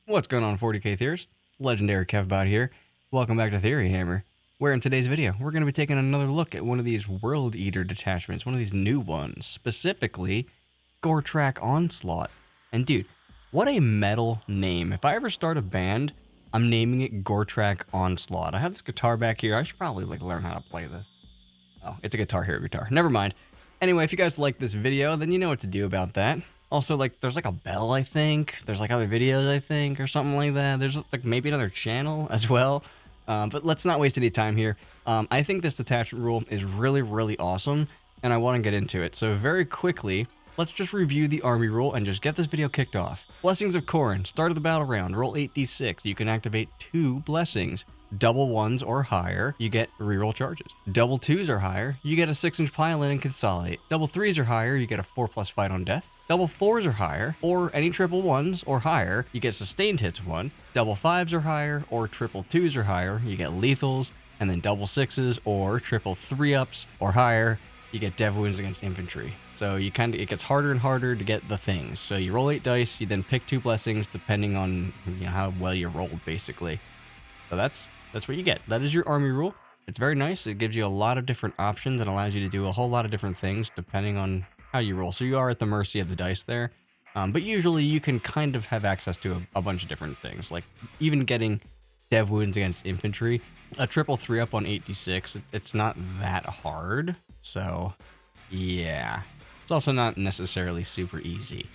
What's going on, 40k theorists? Legendary Kevbot here. Welcome back to Theory Hammer, where in today's video, we're going to be taking another look at one of these World Eater detachments, one of these new ones, specifically Goretrack Onslaught. And dude, what a metal name. If I ever start a band, I'm naming it Goretrack Onslaught. I have this guitar back here. I should probably learn how to play this. Oh, it's a Guitar Hero guitar. Never mind. Anyway, if you guys like this video, then you know what to do about that. Also, there's a bell, I think. There's other videos, I think, or something like that. There's maybe another channel as well. But let's not waste any time here. I think this detachment rule is really, really awesome, and I want to get into it. So very quickly, let's just review the army rule and just get this video kicked off. Blessings of Corn. Start of the battle round. Roll 8d6. You can activate 2 blessings. Double 1s or higher, you get reroll charges. Double 2s or higher, you get a 6-inch pile-in and consolidate. Double 3s or higher, you get a 4+ fight on death. Double 4s or higher, or any triple 1s or higher, you get sustained hits 1. Double 5s or higher, or triple 2s or higher, you get lethals. And then double 6s or triple 3-ups or higher, you get dev wounds against infantry. So it gets harder and harder to get the things. So you roll 8 dice, you then pick 2 blessings depending on how well you rolled, basically. So that's what you get. That is your army rule. It's very nice. It gives you a lot of different options and allows you to do a whole lot of different things depending on how you roll. So you are at the mercy of the dice there. But usually you can kind of have access to a bunch of different things, like even getting dev wounds against infantry. A triple 3-up on 8d6, it's not that hard. So yeah, it's also not necessarily super easy.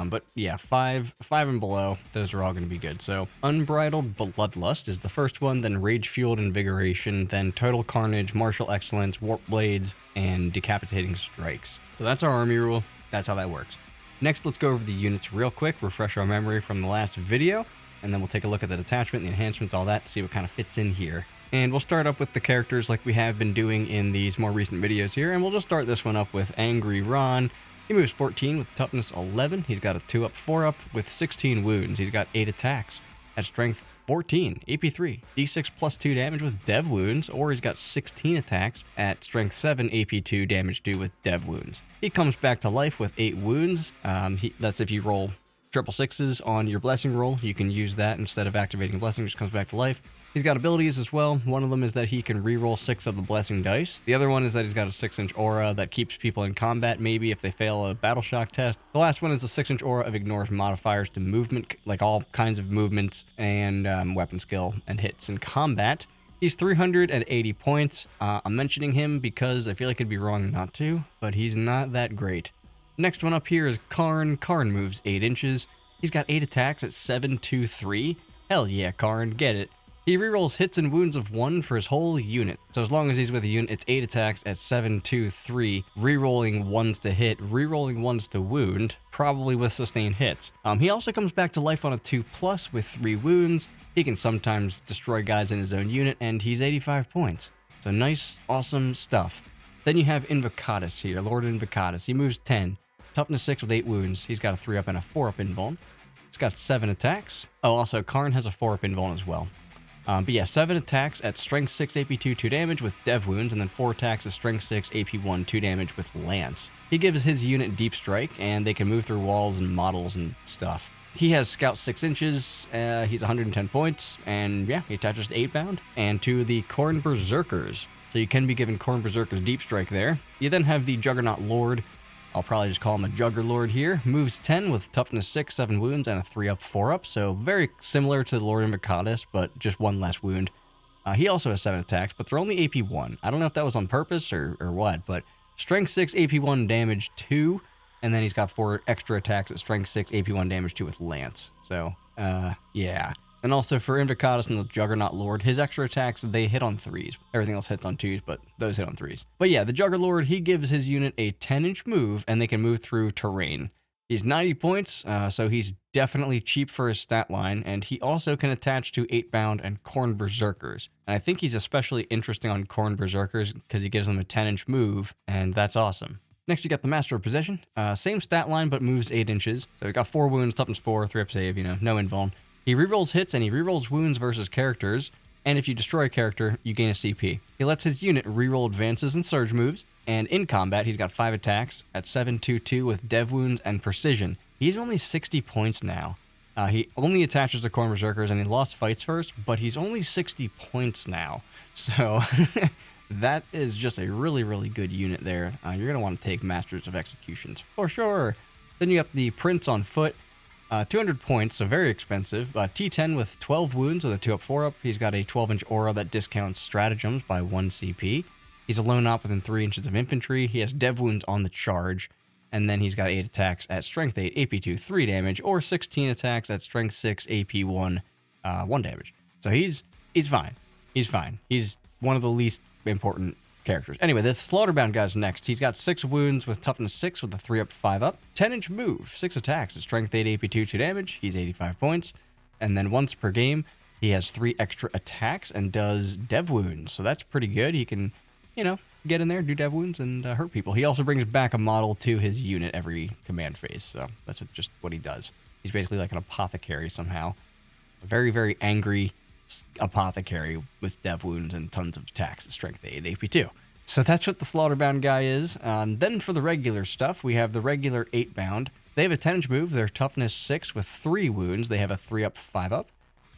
But yeah, 5 and below, those are all going to be good. So Unbridled Bloodlust is the first one, then Rage Fueled Invigoration, then Total Carnage, Martial Excellence, Warp Blades, and Decapitating Strikes. So that's our army rule. That's how that works. Next, let's go over the units real quick, refresh our memory from the last video, and then we'll take a look at the detachment, the enhancements, all that, see what kind of fits in here. And we'll start up with the characters like we have been doing in these more recent videos here, and we'll just start this one up with Angry Ron. He moves 14 with toughness 11. He's got a 2-up, 4-up with 16 wounds. He's got 8 attacks at strength 14, AP 3, D6 plus 2 damage with dev wounds, or he's got 16 attacks at strength 7, AP 2, damage 2 with dev wounds. He comes back to life with 8 wounds. That's if you roll triple 6s on your blessing roll. You can use that instead of activating blessing, just comes back to life. He's got abilities as well. One of them is that he can reroll 6 of the blessing dice. The other one is that he's got a 6-inch aura that keeps people in combat, maybe if they fail a battle shock test. The last one is the 6-inch aura of ignores modifiers to movement, like all kinds of movements and weapon skill and hits in combat. He's 380 points. I'm mentioning him because I feel like it'd be wrong not to, but he's not that great. Next one up here is Karn. Karn moves 8 inches. He's got 8 attacks at 7, 2, 3. Hell yeah, Karn, get it. He rerolls hits and wounds of 1 for his whole unit. So as long as he's with a unit, it's 8 attacks at 7, 2, 3, rerolling 1s to hit, rerolling 1s to wound, probably with sustained hits. He also comes back to life on a 2+ with 3 wounds. He can sometimes destroy guys in his own unit, and he's 85 points. So nice, awesome stuff. Then you have Invocatus here, Lord Invocatus. He moves 10, toughness 6 with 8 wounds. He's got a 3-up and a 4-up invuln. He's got 7 attacks. Oh, also, Karn has a 4-up invuln as well. But yeah, 7 attacks at strength 6, AP 2, 2 damage with dev wounds, and then 4 attacks at strength 6, AP 1, 2 damage with lance. He gives his unit deep strike, and they can move through walls and models and stuff. He has scout 6 inches, he's 110 points, and yeah, he attaches to Eightbound and to the Corn Berserkers. So you can be given Corn Berserkers deep strike there. You then have the Juggernaut Lord. I'll probably just call him a Juggernaut Lord here. Moves 10 with toughness 6, 7 wounds, and a 3-up, 4-up. So very similar to the Lord Invocatus, but just 1 less wound. He also has 7 attacks, but they're only AP 1. I don't know if that was on purpose or what, but strength 6, AP 1, damage 2. And then he's got 4 extra attacks at strength 6, AP 1, damage 2 with lance. So, yeah. And also for Invocatus and the Juggernaut Lord, his extra attacks, they hit on 3s. Everything else hits on 2s, but those hit on 3s. But yeah, the Juggernaut Lord, he gives his unit a 10-inch move, and they can move through terrain. He's 90 points, so he's definitely cheap for his stat line, and he also can attach to Eightbound and Corn Berserkers. And I think he's especially interesting on Corn Berserkers because he gives them a 10-inch move, and that's awesome. Next, you got the Master of Possession. Same stat line, but moves 8 inches. So he got 4 wounds, toughness 4, 3-up save, no invuln. He rerolls hits and he rerolls wounds versus characters, and if you destroy a character, you gain a CP. He lets his unit reroll advances and surge moves, and in combat, he's got 5 attacks at 7, 2, 2 with dev wounds and precision. He's only 60 points now. He only attaches to Corn Berserkers, and he lost fights first, but he's only 60 points now. So that is just a really, really good unit there. You're going to want to take Masters of Executions for sure. Then you got the Prince on foot. 200 points, so very expensive. T10 with 12 wounds with a 2-up, 4-up. He's got a 12-inch aura that discounts stratagems by 1 CP. He's a lone op within 3 inches of infantry. He has dev wounds on the charge. And then he's got 8 attacks at strength 8, AP 2, 3 damage, or 16 attacks at strength 6, AP 1, 1 damage. So he's fine. He's fine. He's one of the least important characters. Anyway, the Slaughterbound guy's next. He's got 6 wounds with toughness 6 with a 3-up, 5-up. 10-inch move, 6 attacks at strength 8, AP 2, 2 damage. He's 85 points. And then once per game, he has 3 extra attacks and does dev wounds. So that's pretty good. He can, you know, get in there, do dev wounds, and hurt people. He also brings back a model to his unit every command phase. So that's just what he does. He's basically like an apothecary somehow. A very, very angry apothecary with dev wounds and tons of attacks at strength 8 and AP 2. So that's what the Slaughterbound guy is. Then for the regular stuff, we have the regular 8-bound. They have a 10-inch move. They're toughness 6 with 3 wounds. They have a 3-up, 5-up.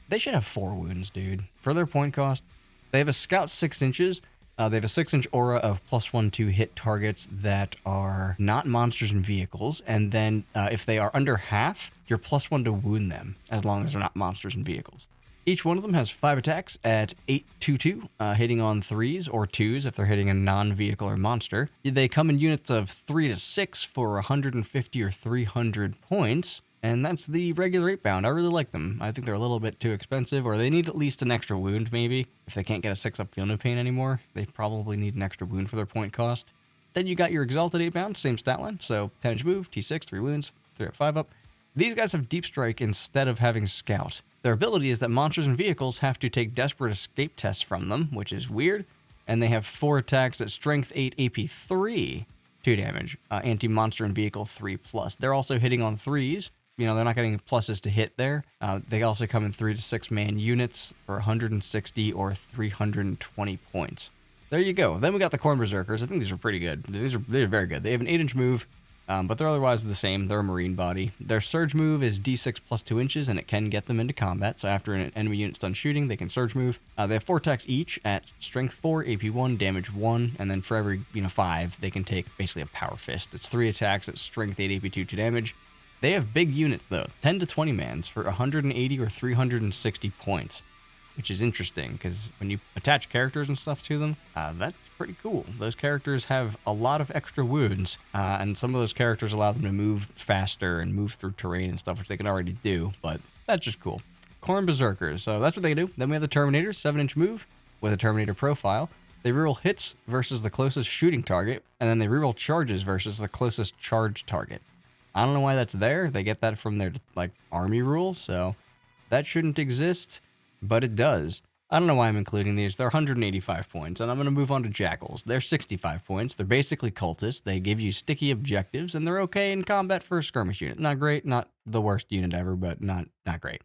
They should have 4 wounds, dude, for their point cost. They have a scout 6 inches. They have a 6-inch aura of +1 to hit targets that are not monsters and vehicles. And then if they are under half, you're +1 to wound them, as long as they're not monsters and vehicles. Each one of them has 5 attacks at 8/2/2, hitting on 3s or 2s if they're hitting a non-vehicle or monster. They come in units of 3 to 6 for 150 or 300 points. And that's the regular 8-bound. I really like them. I think they're a little bit too expensive, or they need at least an extra wound, maybe. If they can't get a 6-up Feel No Pain anymore, they probably need an extra wound for their point cost. Then you got your exalted 8-bound, same stat line. So 10-inch move, T6, 3 wounds, 3-up, 5-up. These guys have Deep Strike instead of having Scout. Their ability is that monsters and vehicles have to take desperate escape tests from them, which is weird. And they have 4 attacks at strength 8, AP 3, 2 damage. Anti-monster and vehicle 3+. They're also hitting on 3s. You know, they're not getting pluses to hit there. They also come in 3 to 6 man units for 160 or 320 points. There you go. Then we got the Corn Berserkers. I think these are pretty good. They're very good. They have an 8-inch move, but they're otherwise the same. They're a marine body. Their surge move is D6 plus 2 inches, and it can get them into combat. So after an enemy unit's done shooting, they can surge move. They have 4 attacks each at strength 4, AP 1, damage 1, and then for every 5, they can take basically a power fist. It's 3 attacks at strength 8, AP 2, 2 damage. They have big units, though, 10 to 20 mans for 180 or 360 points, which is interesting, because when you attach characters and stuff to them, that's pretty cool. Those characters have a lot of extra wounds, and some of those characters allow them to move faster and move through terrain and stuff, which they can already do, but that's just cool. Corn Berserkers, so that's what they do. Then we have the Terminator, 7-inch move with a Terminator profile. They reroll hits versus the closest shooting target, and then they reroll charges versus the closest charge target. I don't know why that's there. They get that from their army rule, so that shouldn't exist, but it does. I don't know why I'm including these. They're 185 points, and I'm going to move on to Jackals. They're 65 points. They're basically cultists. They give you sticky objectives, and they're okay in combat for a skirmish unit. Not great, not the worst unit ever, but not great.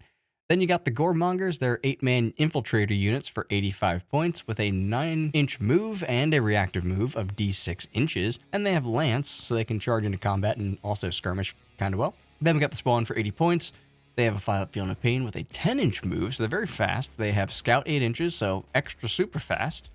Then you got the Goreongers. They're 8-man infiltrator units for 85 points with a 9-inch move and a reactive move of D6 inches. And they have Lance, so they can charge into combat and also skirmish kind of well. Then we got the Spawn for 80 points. They have a 5-up Feel No Pain with a 10-inch move, so they're very fast. They have Scout 8 inches, so extra super fast.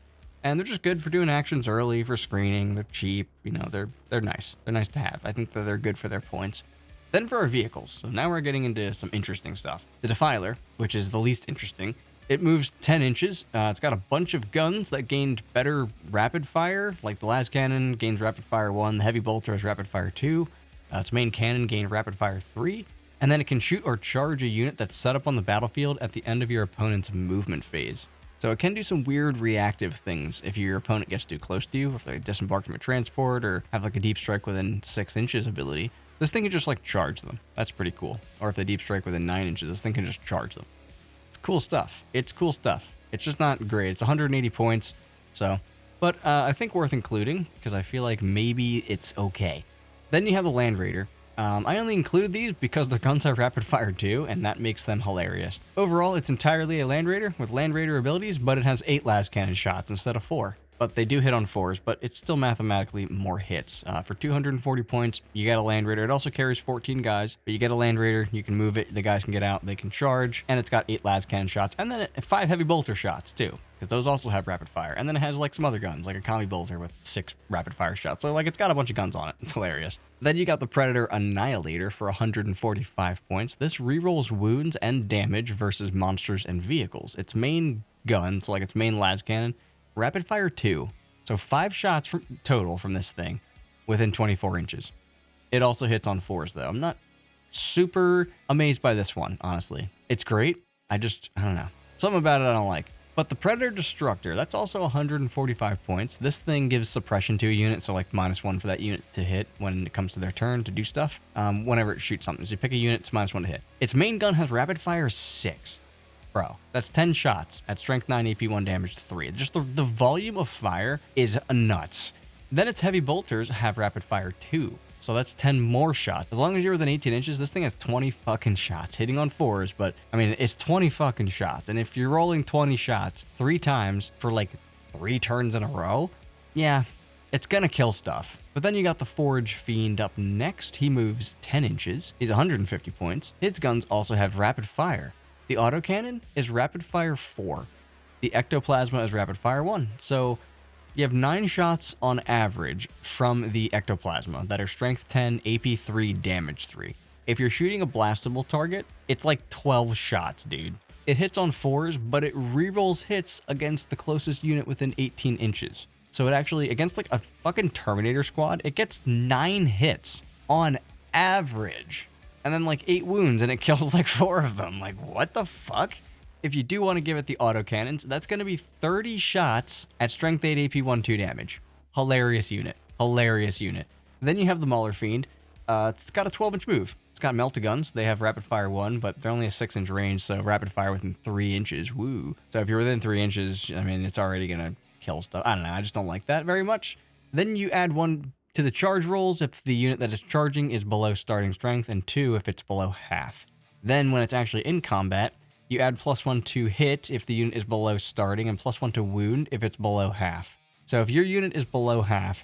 And they're just good for doing actions early, for screening. They're cheap. They're nice. They're nice to have. I think that they're good for their points. Then for our vehicles, so now we're getting into some interesting stuff. The Defiler, which is the least interesting, it moves 10 inches. It's got a bunch of guns that gained better rapid fire, like the las cannon gains rapid fire 1, the heavy bolter has rapid fire 2, its main cannon gained rapid fire 3, and then it can shoot or charge a unit that's set up on the battlefield at the end of your opponent's movement phase. So it can do some weird reactive things if your opponent gets too close to you, if they disembark from a transport, or have a deep strike within 6 inches ability. This thing can just charge them. That's pretty cool. Or if they deep strike within 9 inches, this thing can just charge them. It's cool stuff. It's cool stuff. It's just not great. It's 180 points. So, but I think worth including because I feel like maybe it's okay. Then you have the Land Raider. I only included these because their guns have rapid fire too, and that makes them hilarious. Overall, it's entirely a Land Raider with Land Raider abilities, but it has 8 las cannon shots instead of 4. but they do hit on 4s, but it's still mathematically more hits. For 240 points, you get a Land Raider. It also carries 14 guys, but you get a Land Raider, you can move it, the guys can get out, they can charge, and it's got 8 las cannon shots, and then 5 heavy bolter shots too, because those also have rapid fire. And then it has like some other guns, like a combi bolter with 6 rapid fire shots. So like it's got a bunch of guns on it. It's hilarious. Then you got the Predator Annihilator for 145 points. This rerolls wounds and damage versus monsters and vehicles. Its main gun, so like its main las cannon, rapid fire 2. So 5 shots total from this thing within 24 inches. It also hits on 4s though. I'm not super amazed by this one, honestly. It's great. I don't know. Something about it I don't like. But the Predator Destructor, that's also 145 points. This thing gives suppression to a unit, so like -1 for that unit to hit when it comes to their turn to do stuff. Whenever it shoots something. So you pick a unit, it's -1 to hit. Its main gun has rapid fire 6. Bro, that's 10 shots at strength 9, AP 1, damage 3. Just the volume of fire is nuts. Then its heavy bolters have rapid fire 2. So that's 10 more shots. As long as you're within 18 inches, this thing has 20 fucking shots, hitting on 4s, but I mean, it's 20 fucking shots. And if you're rolling 20 shots 3 times for like 3 turns in a row, yeah, it's gonna kill stuff. But then you got the Forge Fiend up next. He moves 10 inches. He's 150 points. His guns also have rapid fire. The autocannon is rapid fire 4. The ectoplasma is rapid fire 1. So you have 9 shots on average from the ectoplasma that are strength 10, AP 3, damage 3. If you're shooting a blastable target, it's like 12 shots, dude. It hits on 4s, but it rerolls hits against the closest unit within 18 inches. So it actually, against like a fucking Terminator squad, it gets 9 hits on average. And then like 8 wounds, and it kills like 4 of them. Like, what the fuck? If you do want to give it the autocannons, that's going to be 30 shots at strength 8, AP 1, 2 damage. Hilarious unit. Hilarious unit. Then you have the Mer Fiend. It's got a 12-inch move. It's got melta-guns. They have rapid fire 1, but they're only a 6-inch range, so rapid fire within 3 inches. Woo. So if you're within 3 inches, I mean, it's already going to kill stuff. I don't know. I just don't like that very much. Then you add 1 to the charge rolls if the unit that is charging is below starting strength, and 2 if it's below half. Then when it's actually in combat, you add +1 to hit if the unit is below starting, and +1 to wound if it's below half. So if your unit is below half,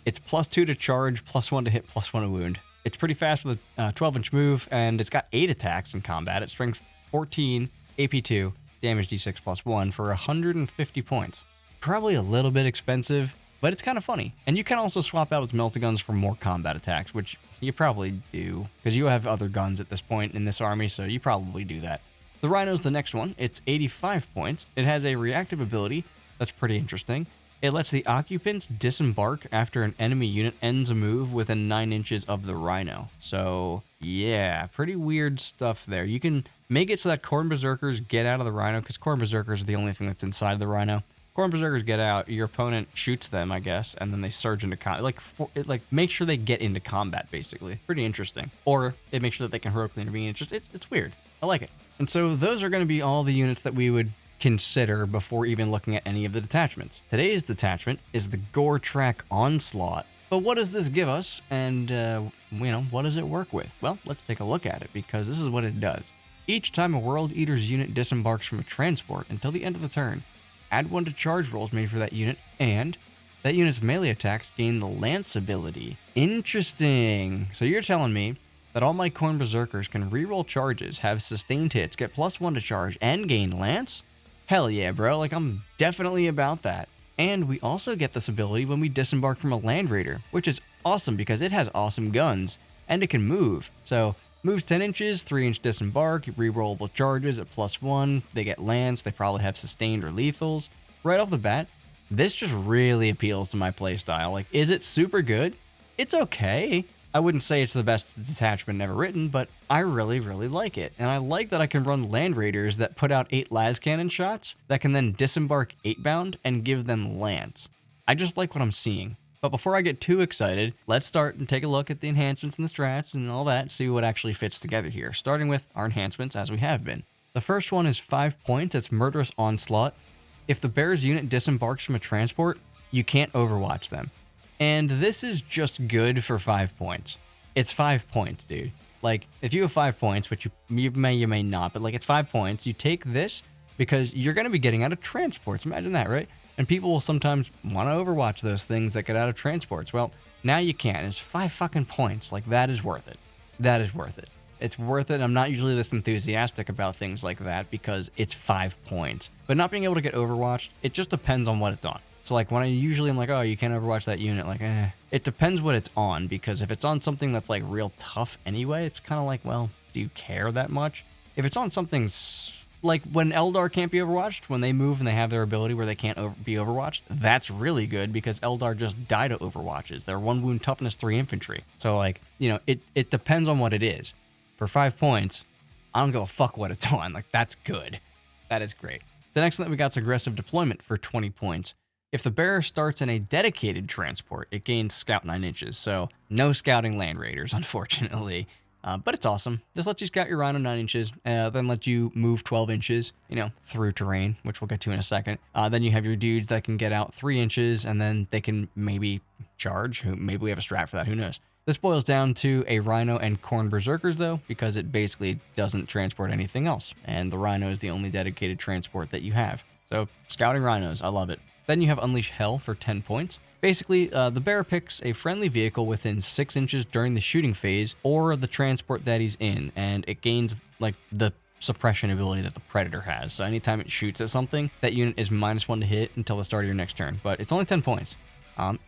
it's +2 to charge, +1 to hit, +1 to wound. It's pretty fast with a 12-inch move, and it's got 8 attacks in combat at strength 14, AP 2, damage d6 +1 for 150 points. Probably a little bit expensive, but it's kind of funny. And you can also swap out its melta-guns for more combat attacks, which you probably do, because you have other guns at this point in this army, so you probably do that. The Rhino's the next one. It's 85 points. It has a reactive ability that's pretty interesting. It lets the occupants disembark after an enemy unit ends a move within 9 inches of the Rhino. So, yeah, pretty weird stuff there. You can make it so that Corn Berserkers get out of the Rhino, because Corn Berserkers are the only thing that's inside the Rhino. Corn Berserkers get out, your opponent shoots them, I guess, and then they surge into combat. Like make sure they get into combat, basically. Pretty interesting. Or it makes sure that they can heroically intervene. It's weird. I like it. And so those are going to be all the units that we would consider before even looking at any of the detachments. Today's detachment is the Goretrack Onslaught. But what does this give us, and what does it work with? Well, let's take a look at it, because this is what it does. Each time a World Eater's unit disembarks from a transport until the end of the turn, add 1 to charge rolls made for that unit, and that unit's melee attacks gain the Lance ability. Interesting. So you're telling me that all my Corn Berserkers can reroll charges, have sustained hits, get +1 to charge, and gain Lance? Hell yeah, bro. Like, I'm definitely about that. And we also get this ability when we disembark from a Land Raider, which is awesome because it has awesome guns, and it can move. So, moves 10 inches, 3-inch disembark, rerollable charges at +1, they get Lance, they probably have sustained or lethals. Right off the bat, this just really appeals to my playstyle. Like, is it super good? It's okay. I wouldn't say it's the best detachment ever written, but I really, really like it. And I like that I can run Land Raiders that put out 8 las cannon shots that can then disembark Eightbound and give them Lance. I just like what I'm seeing. But before I get too excited, let's start and take a look at the enhancements and the strats and all that, see what actually fits together here, starting with our enhancements as we have been. The first one is 5 points, it's Murderous Onslaught. If the bear's unit disembarks from a transport, you can't overwatch them. And this is just good for 5 points. It's 5 points, dude. Like, if you have 5 points, which you may not, but like it's 5 points, you take this because you're going to be getting out of transports. Imagine that, right? And people will sometimes want to overwatch those things that get out of transports. Well, now you can. It's 5 fucking points. Like, that is worth it. That is worth it. It's worth it. I'm not usually this enthusiastic about things like that because it's 5 points. But not being able to get overwatched, it just depends on what it's on. So like when I'm like, oh, you can't overwatch that unit, like, It depends what it's on, because if it's on something that's like real tough anyway, it's kind of like, well, do you care that much? If it's on something like when Eldar can't be overwatched, when they move and they have their ability where they can't be overwatched, that's really good because Eldar just die to overwatches. They're 1 wound toughness 3 infantry. So like, it depends on what it is. For 5 points, I don't give a fuck what it's on. Like, that's good. That is great. The next thing we got is aggressive deployment for 20 points. If the bearer starts in a dedicated transport, it gains scout 9 inches. So no scouting land raiders, unfortunately. But it's awesome. This lets you scout your Rhino 9 inches, then lets you move 12 inches, through terrain, which we'll get to in a second. Then you have your dudes that can get out 3 inches, and then they can maybe charge. Maybe we have a strat for that, who knows? This boils down to a Rhino and Corn Berserkers, though, because it basically doesn't transport anything else, and the Rhino is the only dedicated transport that you have. So, scouting Rhinos, I love it. Then you have Unleash Hell for 10 points. Basically, the bearer picks a friendly vehicle within 6 inches during the shooting phase, or the transport that he's in, and it gains, like, the suppression ability that the Predator has. So anytime it shoots at something, that unit is -1 to hit until the start of your next turn, but it's only 10 points.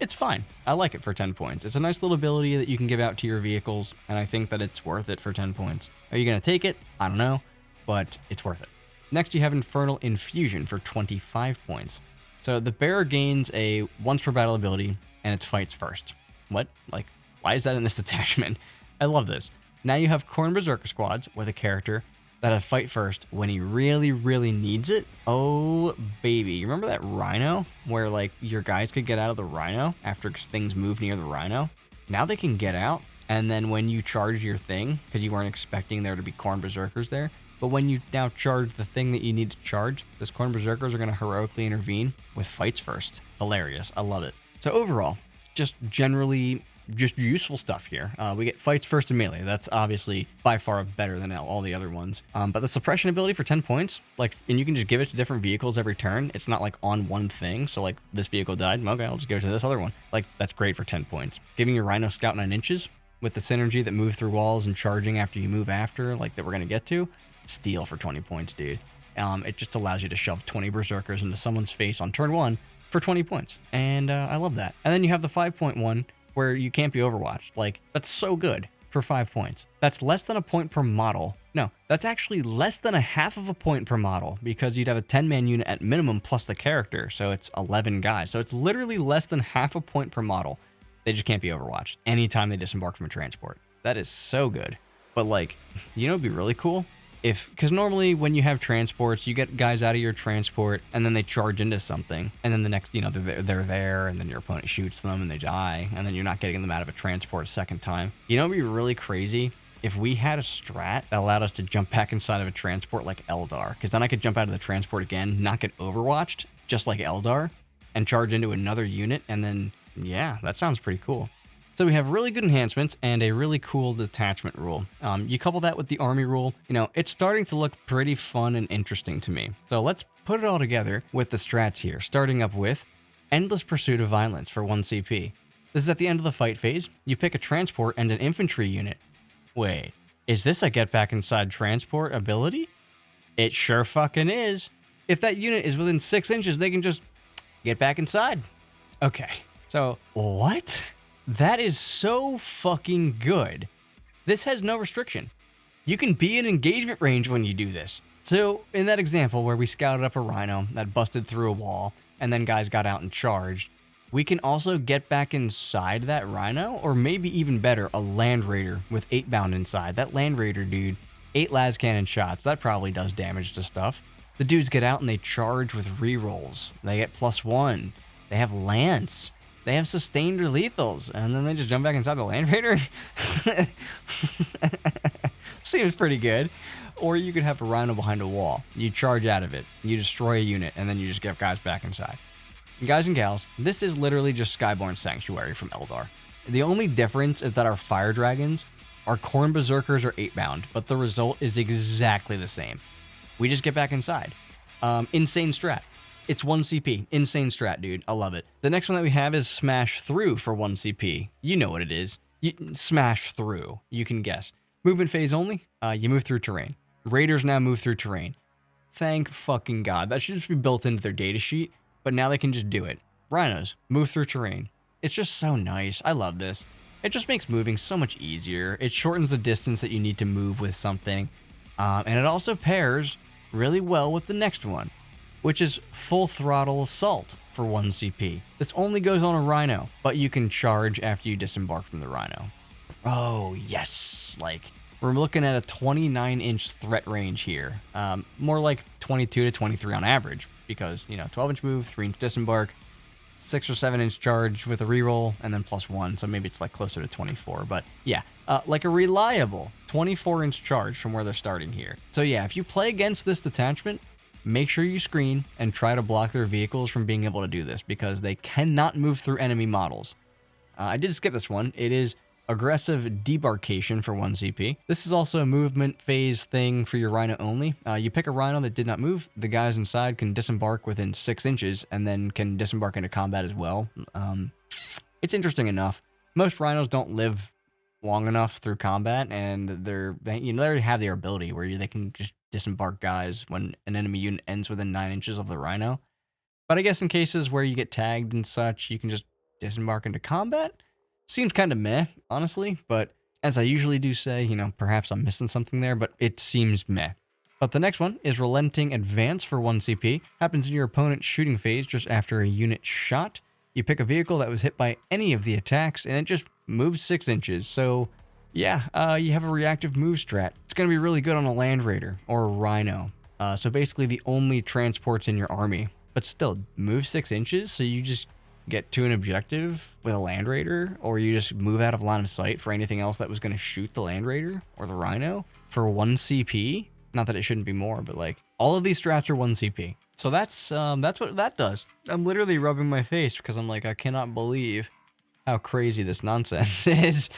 It's fine. I like it for 10 points. It's a nice little ability that you can give out to your vehicles, and I think that it's worth it for 10 points. Are you going to take it? I don't know, but it's worth it. Next, you have Infernal Infusion for 25 points. So the bearer gains a once per battle ability, and it fights first. What? Like, why is that in this detachment? I love this. Now you have Corn Berserker squads with a character that'll fight first when he really, really needs it. Oh, baby. You remember that Rhino where, like, your guys could get out of the Rhino after things move near the Rhino? Now they can get out, and then when you charge your thing, because you weren't expecting there to be Corn Berserkers there, but when you now charge the thing that you need to charge, those Corn Berserkers are going to heroically intervene with fights first. Hilarious. I love it. So overall, just generally just useful stuff here. We get fights first and melee. That's obviously by far better than all the other ones. But the suppression ability for 10 points, like, and you can just give it to different vehicles every turn. It's not like on one thing. So like this vehicle died. Okay, I'll just give it to this other one. Like, that's great for 10 points. Giving your Rhino scout 9 inches with the synergy that move through walls and charging after you move after, like that we're going to get to. Steal for 20 points, dude. It just allows you to shove 20 Berserkers into someone's face on turn 1 for 20 points. And I love that. And then you have the 5-point one where you can't be overwatched. Like, that's so good for 5 points. That's less than a point per model. No, that's actually less than a half of a point per model, because you'd have a 10-man unit at minimum plus the character. So it's 11 guys. So it's literally less than half a point per model. They just can't be overwatched anytime they disembark from a transport. That is so good. But like, it'd be really cool? Because normally when you have transports, you get guys out of your transport and then they charge into something, and then the next, they're there, and then your opponent shoots them and they die, and then you're not getting them out of a transport a second time. It'd be really crazy if we had a strat that allowed us to jump back inside of a transport like Eldar, because then I could jump out of the transport again, not get overwatched, just like Eldar, and charge into another unit, and then, yeah, that sounds pretty cool. So we have really good enhancements and a really cool detachment rule. You couple that with the army rule, it's starting to look pretty fun and interesting to me. So let's put it all together with the strats here, starting up with Endless Pursuit of Violence for 1 CP. This is at the end of the fight phase. You pick a transport and an infantry unit. Wait, is this a get back inside transport ability? It sure fucking is. If that unit is within 6 inches, they can just get back inside. Okay, so what? That is so fucking good. This has no restriction. You can be in engagement range when you do this. So in that example where we scouted up a Rhino that busted through a wall and then guys got out and charged, we can also get back inside that Rhino, or maybe even better, a Land Raider with 8-bound inside. That Land Raider dude, 8 las cannon shots, that probably does damage to stuff. The dudes get out and they charge with rerolls. They get +1. They have Lance. They have sustained or lethals, and then they just jump back inside the Land Raider? Seems pretty good. Or you could have a Rhino behind a wall. You charge out of it, you destroy a unit, and then you just get guys back inside. Guys and gals, this is literally just Skyborn Sanctuary from Eldar. The only difference is that our Fire Dragons are Corn Berserkers or 8-bound, but the result is exactly the same. We just get back inside. Insane strat. It's 1 CP. Insane strat, dude. I love it. The next one that we have is Smash Through for 1 CP. You know what it is. Smash Through. You can guess. Movement phase only. You move through terrain. Raiders now move through terrain. Thank fucking God. That should just be built into their data sheet, but now they can just do it. Rhinos, move through terrain. It's just so nice. I love this. It just makes moving so much easier. It shortens the distance that you need to move with something. And it also pairs really well with the next one, which is Full Throttle Assault for 1 CP. This only goes on a Rhino, but you can charge after you disembark from the Rhino. Oh, yes. Like, we're looking at a 29-inch threat range here. More like 22 to 23 on average, because, 12-inch move, 3-inch disembark, 6 or 7-inch charge with a reroll, and then +1, so maybe it's like closer to 24. But yeah, like a reliable 24-inch charge from where they're starting here. So yeah, if you play against this detachment, make sure you screen and try to block their vehicles from being able to do this, because they cannot move through enemy models. I did skip this one. It is Aggressive Debarkation for 1 CP. This is also a movement phase thing for your Rhino only. You pick a Rhino that did not move. The guys inside can disembark within 6 inches and then can disembark into combat as well. It's interesting enough. Most Rhinos don't live long enough through combat, and they already have their ability where they can just disembark guys when an enemy unit ends within 9 inches of the Rhino. But I guess in cases where you get tagged and such, you can just disembark into combat. Seems kind of meh, honestly, but as I usually do say, perhaps I'm missing something there, but it seems meh. But the next one is Relenting Advance for 1 CP. Happens in your opponent's shooting phase just after a unit shot. You pick a vehicle that was hit by any of the attacks, and it just moves 6 inches. So yeah, you have a reactive move strat. It's going to be really good on a Land Raider or a Rhino. So basically the only transports in your army, but still move 6 inches, so you just get to an objective with a Land Raider, or you just move out of line of sight for anything else that was going to shoot the Land Raider or the Rhino for 1 CP. Not that it shouldn't be more, but like all of these strats are 1 CP. So that's what that does. I'm literally rubbing my face because I'm like, I cannot believe how crazy this nonsense is.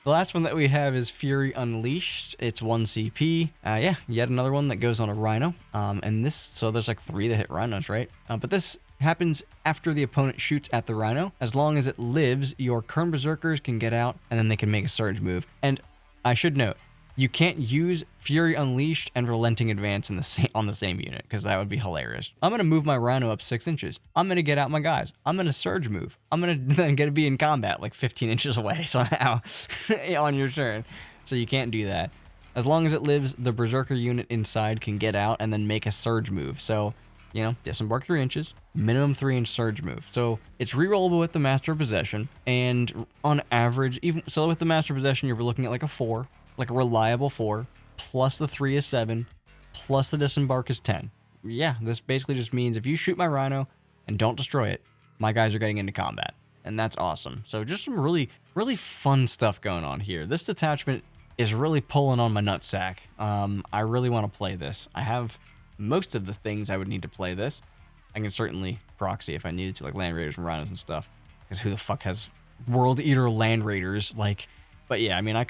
The last one that we have is Fury Unleashed. It's 1 CP. Yeah, yet another one that goes on a Rhino. And this, so there's like 3 that hit Rhinos, right? But this happens after the opponent shoots at the Rhino. As long as it lives, your Corn Berserkers can get out, and then they can make a surge move. And I should note, you can't use Fury Unleashed and Relenting Advance on the same unit, because that would be hilarious. I'm going to move my Rhino up 6 inches. I'm going to get out my guys. I'm going to surge move. I'm going to then be in combat like 15 inches away somehow on your turn. So you can't do that. As long as it lives, the Berserker unit inside can get out and then make a surge move. So, disembark 3 inches, minimum 3-inch surge move. So it's rerollable with the Master of Possession, and on average, so with the Master of Possession, you're looking at like a 4, like a reliable 4, plus the 3 is 7, plus the disembark is 10. Yeah, this basically just means if you shoot my Rhino and don't destroy it, my guys are getting into combat, and that's awesome. So just some really, really fun stuff going on here. This detachment is really pulling on my nutsack. I really want to play this. I have most of the things I would need to play this. I can certainly proxy if I needed to, like Land Raiders and Rhinos and stuff, because who the fuck has World Eater Land Raiders? Like, but yeah, I mean, I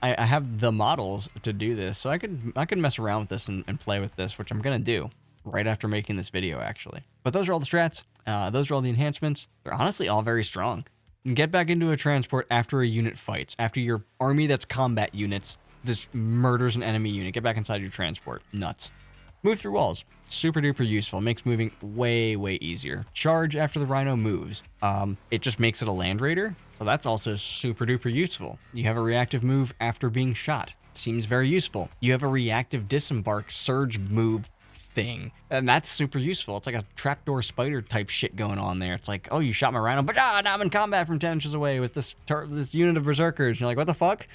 have the models to do this, so I could mess around with this and play with this, which I'm gonna do right after making this video, actually. But those are all the strats. Those are all the enhancements. They're honestly all very strong. Get back into a transport after a unit fights. After your army that's combat units just murders an enemy unit, get back inside your transport. Nuts. Move through walls. Super duper useful. Makes moving way, way easier. Charge after the Rhino moves. It just makes it a Land Raider. So that's also super duper useful. You have a reactive move after being shot. Seems very useful. You have a reactive disembark surge move thing, and that's super useful. It's like a trapdoor spider type shit going on there. It's like, oh, you shot my Rhino, but now I'm in combat from 10 inches away with this unit of Berserkers. And you're like, what the fuck?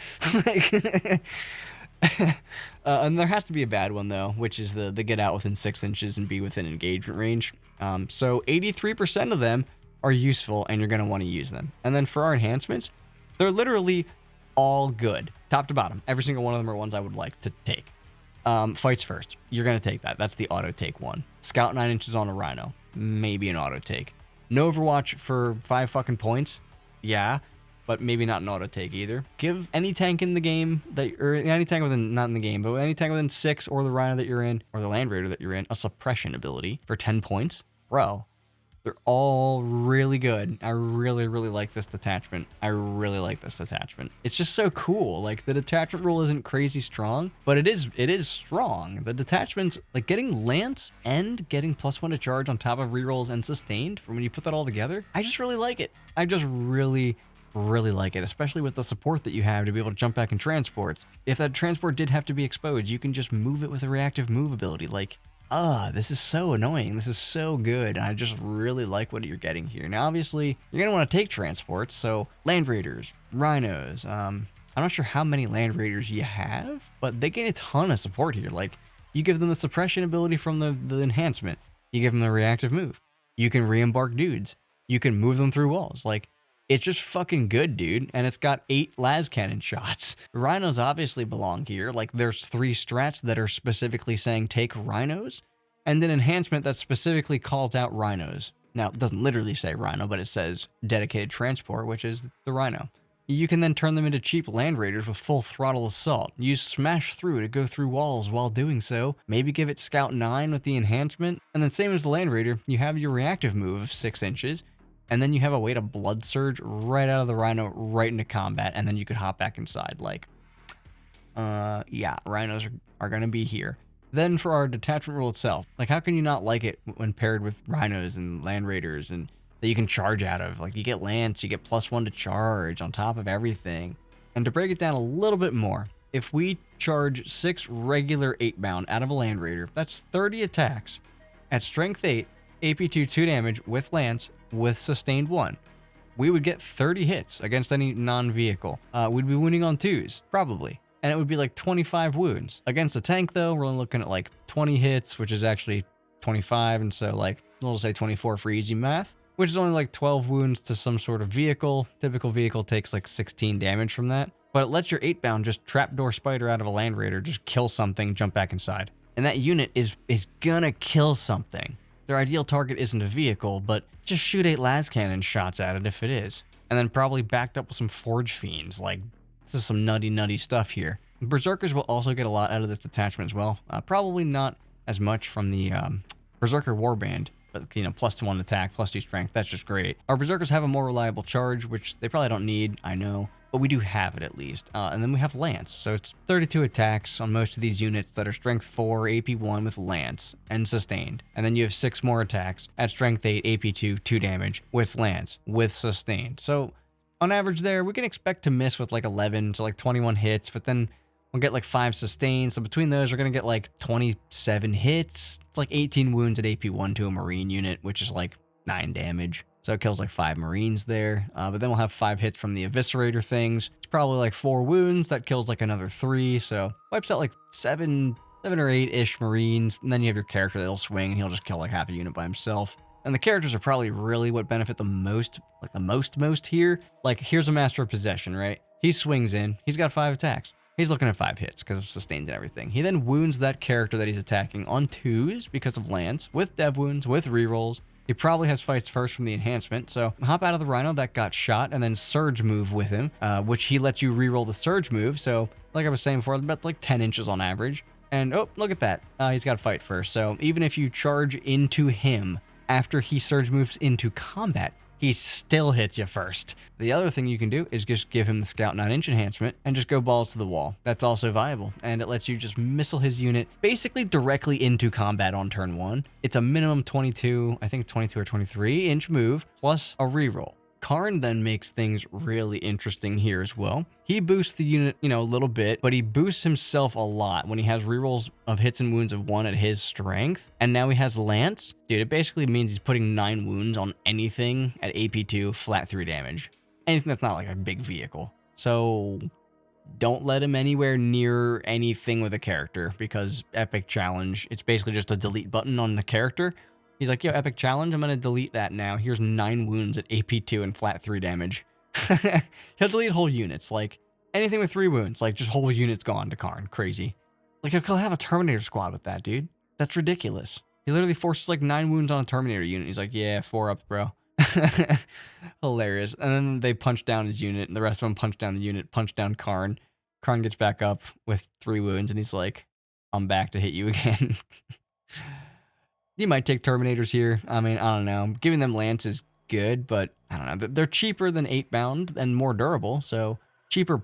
And there has to be a bad one though, which is the get out within 6 inches and be within engagement range. So 83% of them are useful, and you're going to want to use them. And then for our enhancements, they're literally all good, top to bottom. Every single one of them are ones I would like to take. Fights first. You're going to take that. That's the auto take one. Scout 9 inches on a Rhino. Maybe an auto take. No Overwatch for 5 fucking points. Yeah, but maybe not an auto take either. Give any tank in the game or any tank within, not in the game, but any tank within 6 or the Rhino that you're in or the Land Raider that you're in, a suppression ability for 10 points. bro, they're all really good. I really, really like this detachment. I really like this detachment. It's just so cool. Like, the detachment rule isn't crazy strong, but it is strong. The detachments, like getting Lance and getting +1 to charge on top of rerolls and sustained, from when you put that all together, I just really like it. I just really like it, especially with the support that you have to be able to jump back in transports. If that transport did have to be exposed, you can just move it with a reactive move ability. Like, this is so annoying. This is so good. I just really like what you're getting here. Now, obviously, you're going to want to take transports, so Land Raiders, Rhinos. I'm not sure how many Land Raiders you have, but they get a ton of support here. Like, you give them the suppression ability from the enhancement. You give them the reactive move. You can re-embark dudes. You can move them through walls. Like, it's just fucking good, dude, and it's got 8 las cannon shots. Rhinos obviously belong here. Like, there's 3 strats that are specifically saying take rhinos, and then enhancement that specifically calls out rhinos. Now, it doesn't literally say rhino, but it says dedicated transport, which is the rhino. You can then turn them into cheap Land Raiders with full throttle assault. Use smash through to go through walls while doing so. Maybe give it Scout 9 with the enhancement, and then same as the Land Raider, you have your reactive move of 6 inches, and then you have a way to blood surge right out of the Rhino right into combat, and then you could hop back inside. Like, yeah, Rhinos are going to be here. Then for our detachment rule itself, like, how can you not like it when paired with Rhinos and Land Raiders and that you can charge out of? Like, you get Lance, you get +1 to charge on top of everything. And to break it down a little bit more, if we charge 6 regular 8-bound out of a Land Raider, that's 30 attacks at strength 8, AP2 2 damage with Lance, with sustained 1. We would get 30 hits against any non-vehicle. We'd be wounding on 2s, probably. And it would be like 25 wounds. Against a tank, though, we're only looking at like 20 hits, which is actually 25, and so like, we'll say 24 for easy math, which is only like 12 wounds to some sort of vehicle. Typical vehicle takes like 16 damage from that. But it lets your 8-bound just trapdoor spider out of a Land Raider, just kill something, jump back inside. And that unit is gonna kill something. Their ideal target isn't a vehicle, but just shoot 8 las cannon shots at it if it is. And then probably backed up with some Forge Fiends. Like, this is some nutty stuff here. Berserkers will also get a lot out of this detachment as well. Probably not as much from the Berserker Warband, but, you know, +1 attack, +2 strength, that's just great. Our Berserkers have a more reliable charge, which they probably don't need, I know, but we do have it at least. And then we have Lance, so it's 32 attacks on most of these units that are strength 4, AP1 with Lance, and sustained. And then you have 6 more attacks at strength 8, AP2, 2 damage with Lance, with sustained. So on average there, we can expect to miss with like 11 to like 21 hits, but then we'll get like 5 sustained. So between those, we're going to get like 27 hits. It's like 18 wounds at AP1 to a Marine unit, which is like 9 damage. So it kills like 5 Marines there. But then we'll have 5 hits from the Eviscerator things. It's probably like 4 wounds. That kills like another 3. So wipes out like 7 or 8-ish Marines. And then you have your character that'll swing and he'll just kill like half a unit by himself. And the characters are probably really what benefit the most, like the most here. Like, here's a Master of Possession, right? He swings in. He's got 5 attacks. He's looking at 5 hits because of sustained and everything. He then wounds that character that he's attacking on 2s because of Lance, with dev wounds, with rerolls. He probably has fights first from the enhancement, so hop out of the Rhino that got shot and then Surge move with him, which he lets you reroll the Surge move, so like I was saying before, about like 10 inches on average. And oh, look at that. He's got to fight first, so even if you charge into him after he Surge moves into combat, he still hits you first. The other thing you can do is just give him the Scout 9-inch enhancement and just go balls to the wall. That's also viable, and it lets you just missile his unit basically directly into combat on turn 1. It's a minimum 22, I think 22 or 23-inch move, plus a reroll. Karn then makes things really interesting here as well. He boosts the unit, you know, a little bit, but he boosts himself a lot when he has rerolls of hits and wounds of 1 at his strength. And now he has Lance. Dude, it basically means he's putting 9 wounds on anything at AP2, flat 3 damage. Anything that's not like a big vehicle. So don't let him anywhere near anything with a character, because Epic Challenge, it's basically just a delete button on the character. He's like, yo, Epic Challenge, I'm going to delete that now. Here's 9 wounds at AP2 and flat 3 damage. He'll delete whole units. Like, anything with 3 wounds, like, just whole units gone to Karn. Crazy. Like, he'll have a Terminator squad with that, dude. That's ridiculous. He literally forces, like, 9 wounds on a Terminator unit. He's like, yeah, 4 ups, bro. Hilarious. And then they punch down his unit, and the rest of them punch down the unit, punch down Karn. Karn gets back up with 3 wounds, and he's like, I'm back to hit you again. You might take Terminators here. I mean, I don't know. Giving them Lance is good, but I don't know. They're cheaper than 8-bound and more durable, so cheaper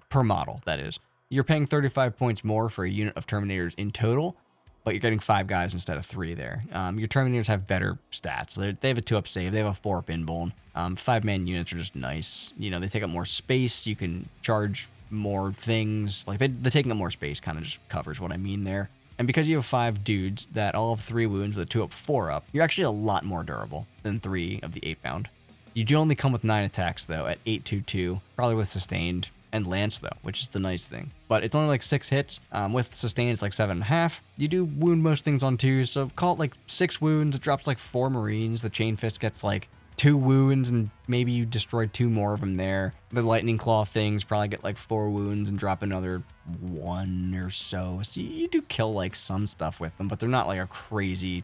per model, that is. You're paying 35 points more for a unit of Terminators in total, but you're getting 5 guys instead of 3 there. Your Terminators have better stats. They have a 2-up save. They have a 4-up inbound. 5-man units are just nice. You know, they take up more space. You can charge more things. Like, the taking up more space kind of just covers what I mean there. And because you have 5 dudes that all have 3 wounds with a 2-up, 4-up, you're actually a lot more durable than 3 of the 8-bound. You do only come with 9 attacks, though, at 822, probably with sustained, and Lance, though, which is the nice thing. But it's only like 6 hits. With sustained, it's like 7.5. You do wound most things on 2, so call it like 6 wounds. It drops like 4 Marines. The Chain Fist gets like 2 wounds, and maybe you destroy 2 more of them there. The Lightning Claw things probably get like 4 wounds and drop another 1 or so. So you do kill like some stuff with them, but they're not like a crazy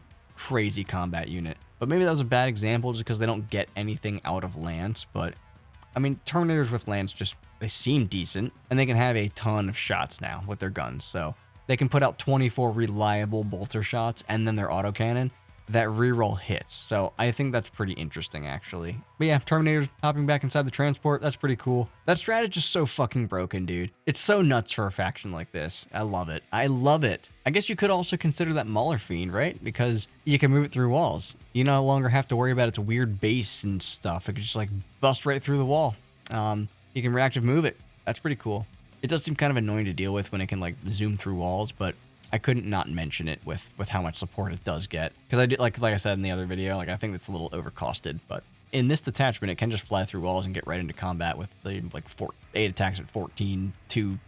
combat unit. But maybe that was a bad example just because they don't get anything out of Lance. But I mean, Terminators with Lance they seem decent, and they can have a ton of shots now with their guns. So they can put out 24 reliable bolter shots and then their autocannon that reroll hits. So I think that's pretty interesting, actually. But yeah, Terminators hopping back inside the transport, that's pretty cool. That strat is just so fucking broken, dude. It's so nuts for a faction like this. I love it. I love it. I guess you could also consider that Mer Fiend, right? Because you can move it through walls. You no longer have to worry about its weird base and stuff. It can just like bust right through the wall. You can reactive move it. That's pretty cool. It does seem kind of annoying to deal with when it can like zoom through walls, but I couldn't not mention it with how much support it does get. Because I did, like I said in the other video, like I think it's a little overcosted, but in this detachment, it can just fly through walls and get right into combat with the like 8 attacks at 14, 2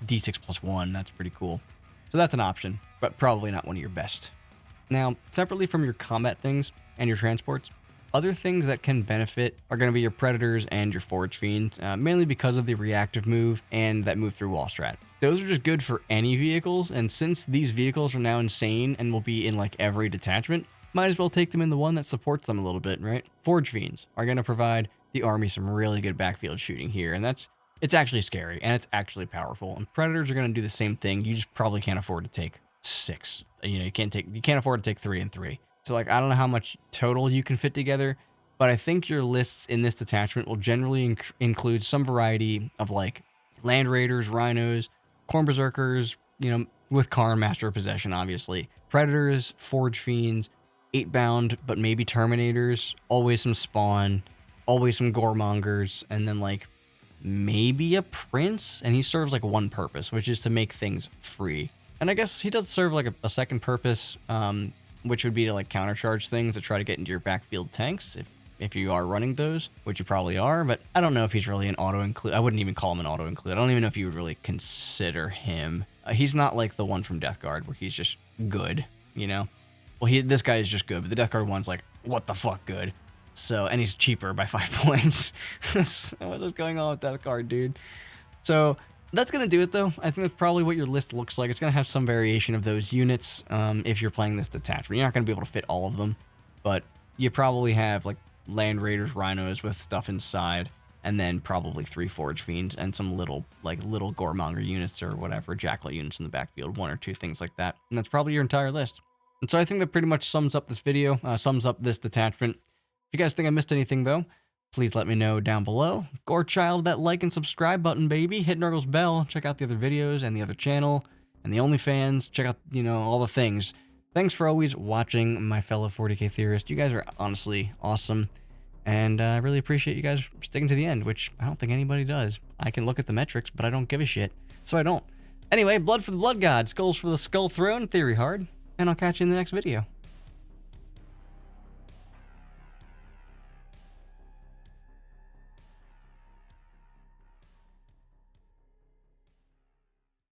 d6 plus 1. That's pretty cool. So that's an option, but probably not one of your best. Now, separately from your combat things and your transports, other things that can benefit are going to be your Predators and your Forge Fiends, mainly because of the reactive move and that move through wall strat. Those are just good for any vehicles, and since these vehicles are now insane and will be in like every detachment, might as well take them in the one that supports them a little bit, right? Forge Fiends are going to provide the army some really good backfield shooting here, and it's actually scary and it's actually powerful. And Predators are going to do the same thing. You just probably can't afford to take 6. You know, you can't afford to take 3 and 3. So like, I don't know how much total you can fit together, but I think your lists in this detachment will generally include some variety of like Land Raiders, Rhinos, Corn Berserkers, you know, with Karn, Master of Possession, obviously. Predators, Forge Fiends, 8-bound, but maybe Terminators, always some Spawn, always some Goreongers, and then like maybe a Prince, and he serves like one purpose, which is to make things free. And I guess he does serve like a second purpose, which would be to like countercharge things to try to get into your backfield tanks if you are running those, which you probably are, but I don't know if he's really an auto-include. I wouldn't even call him an auto-include. I don't even know if you would really consider him. He's not like the one from Death Guard where he's just good, you know? Well, this guy is just good, but the Death Guard one's like, what the fuck good? So, and he's cheaper by 5 points. What is going on with Death Guard, dude? So, that's going to do it, though. I think that's probably what your list looks like. It's going to have some variation of those units if you're playing this detachment. You're not going to be able to fit all of them, but you probably have like Land Raiders, Rhinos with stuff inside, and then probably 3 Forge Fiends and some little Goremonger units or whatever, Jackal units in the backfield, 1 or 2 things like that. And that's probably your entire list. And so I think that pretty much sums up this video, sums up this detachment. If you guys think I missed anything, though, please let me know down below. Gorechild, that like and subscribe button, baby. Hit Nurgle's bell. Check out the other videos and the other channel and the OnlyFans. Check out, you know, all the things. Thanks for always watching, my fellow 40k theorists. You guys are honestly awesome. And I really appreciate you guys sticking to the end, which I don't think anybody does. I can look at the metrics, but I don't give a shit. So I don't. Anyway, blood for the blood god, skulls for the skull throne, theory hard. And I'll catch you in the next video.